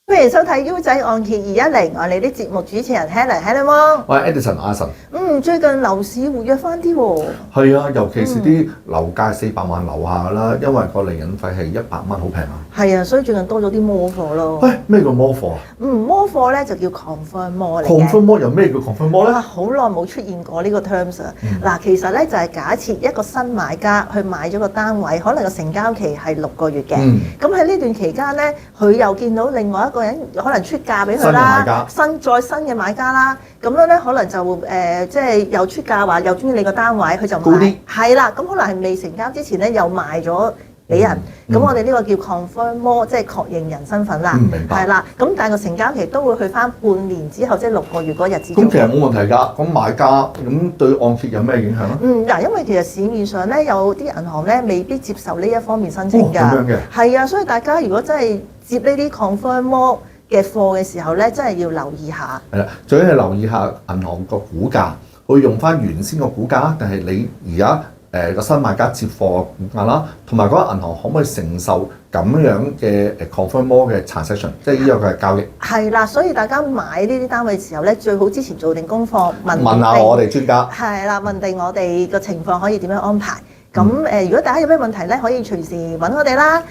歡迎收睇 U 仔按揭210，我哋啲節目主持人 Helen 喎。我係 Edison 阿神。最近樓市活躍翻啲喎。係啊，尤其是啲樓價400萬樓下啦，因為個釐印費係100蚊，好平啊。係啊，所以最近多咗啲摩貨咯。喂，咩叫摩貨啊？摩貨咧就叫 confirm 摩嚟嘅。confirm 摩又咩叫 confirm 摩咧？好耐冇出現過呢個 terms 啊。嗱，其實咧就係假設一個新買家去買咗個單位，可能個成交期係6個月嘅。咁喺呢段期間咧，佢又見到另外一個人可能出價俾佢啦，新嘅買家啦，咁樣咧可能就即係又出價話又中意你個單位，佢就買。係啦，咁可能係未成交之前咧又賣咗俾人。咁我哋呢個叫 confirm more， 即係確認人身份啦。明白。係啦，咁但係個成交期都會去翻半年之後，即係6個月嗰日子。咁其實冇問題㗎。咁買家咁對按揭有咩影響啊？因為其實市面上咧有啲銀行咧未必接受呢一方面申請㗎。咁樣嘅。係啊，所以大家如果真係接呢啲 confirm more嘅貨嘅時候咧，真係要留意下。係啦，最緊要留意下銀行個估價，會用翻原先個估價，定係你而家個新買家接貨嘅估價啦，同埋嗰個銀行可唔可以承受咁樣嘅confirm more 嘅 transaction， 即係呢個係交易。係啦，所以大家買呢啲單位嘅時候咧，最好之前做定功課，問下我哋專家。係啦，問定我哋個情況可以點樣安排。咁如果大家有咩問題咧，可以隨時揾我哋啦，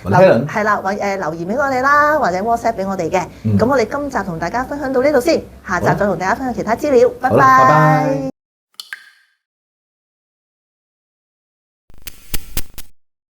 係啦，留言俾我哋啦，或者 WhatsApp 俾我哋嘅。咁我哋今集同大家分享到呢度先，下集再同大家分享其他資料。拜拜。